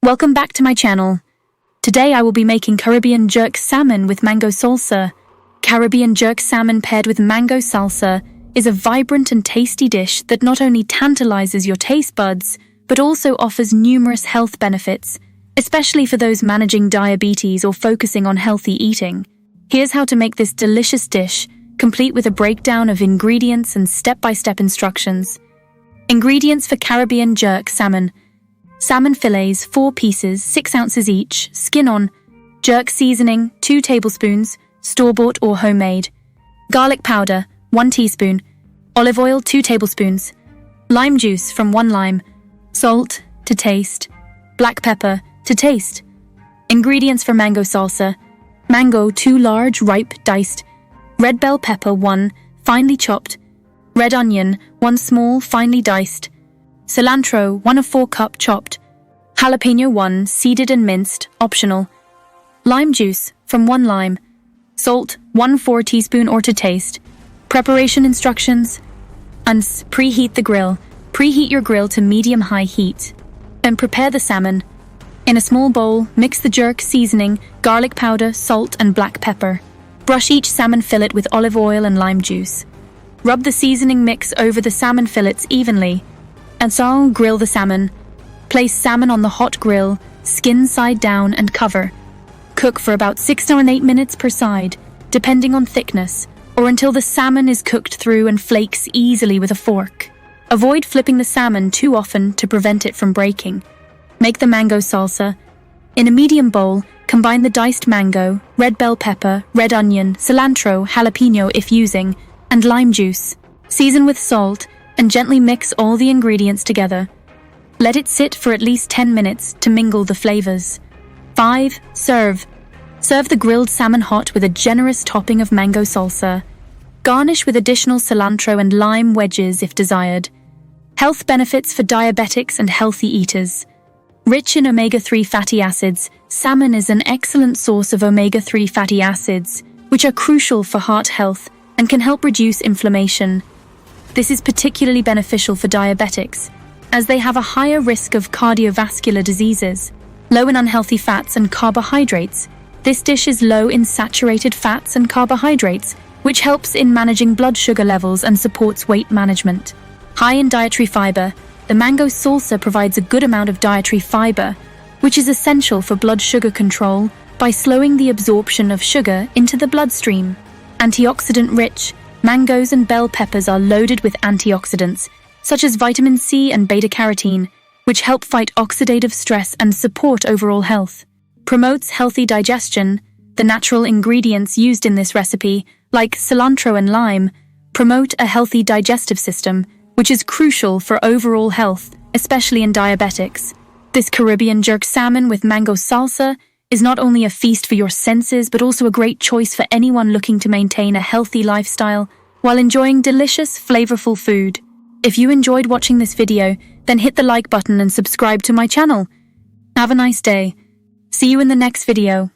Welcome back to my channel. Today I will be making Caribbean Jerk Salmon with Mango Salsa. Caribbean Jerk Salmon paired with Mango Salsa is a vibrant and tasty dish that not only tantalizes your taste buds, but also offers numerous health benefits, especially for those managing diabetes or focusing on healthy eating. Here's how to make this delicious dish, complete with a breakdown of ingredients and step-by-step instructions. Ingredients for Caribbean Jerk Salmon: salmon fillets, 4 pieces, 6 ounces each, skin on; jerk seasoning, 2 tablespoons, store-bought or homemade; garlic powder, 1 teaspoon; olive oil, 2 tablespoons; lime juice from 1 lime; salt to taste; black pepper to taste. Ingredients for mango salsa: mango, 2 large, ripe, diced; red bell pepper, 1, finely chopped; red onion, 1 small, finely diced; cilantro, 1 of 4 cup, chopped; Jalapeño, 1, seeded and minced, optional; lime juice from 1 lime; salt, 1/4 teaspoon or to taste. Preparation instructions: preheat the grill. Preheat your grill to medium-high heat. Then prepare the salmon. In a small bowl, mix the jerk seasoning, garlic powder, salt, and black pepper. Brush each salmon fillet with olive oil and lime juice. Rub the seasoning mix over the salmon fillets evenly. And so, grill the salmon. Place salmon on the hot grill, skin side down, and cover. Cook for about 6 to 8 minutes per side, depending on thickness, or until the salmon is cooked through and flakes easily with a fork. Avoid flipping the salmon too often to prevent it from breaking. Make the mango salsa. In a medium bowl, combine the diced mango, red bell pepper, red onion, cilantro, jalapeno if using, and lime juice. Season with salt and gently mix all the ingredients together. Let it sit for at least 10 minutes to mingle the flavors. 5. Serve. Serve the grilled salmon hot with a generous topping of mango salsa. Garnish with additional cilantro and lime wedges if desired. Health benefits for diabetics and healthy eaters. Rich in omega-3 fatty acids, salmon is an excellent source of omega-3 fatty acids, which are crucial for heart health and can help reduce inflammation. This is particularly beneficial for diabetics, as they have a higher risk of cardiovascular diseases. Low in unhealthy fats and carbohydrates. This dish is low in saturated fats and carbohydrates, which helps in managing blood sugar levels and supports weight management. High in dietary fiber. The mango salsa provides a good amount of dietary fiber, which is essential for blood sugar control by slowing the absorption of sugar into the bloodstream. Antioxidant-rich. Mangoes and bell peppers are loaded with antioxidants, such as vitamin C and beta-carotene, which help fight oxidative stress and support overall health. Promotes healthy digestion. The natural ingredients used in this recipe, like cilantro and lime, promote a healthy digestive system, which is crucial for overall health, especially in diabetics. This Caribbean jerk salmon with mango salsa is not only a feast for your senses, but also a great choice for anyone looking to maintain a healthy lifestyle while enjoying delicious, flavorful food. If you enjoyed watching this video, then hit the like button and subscribe to my channel. Have a nice day. See you in the next video.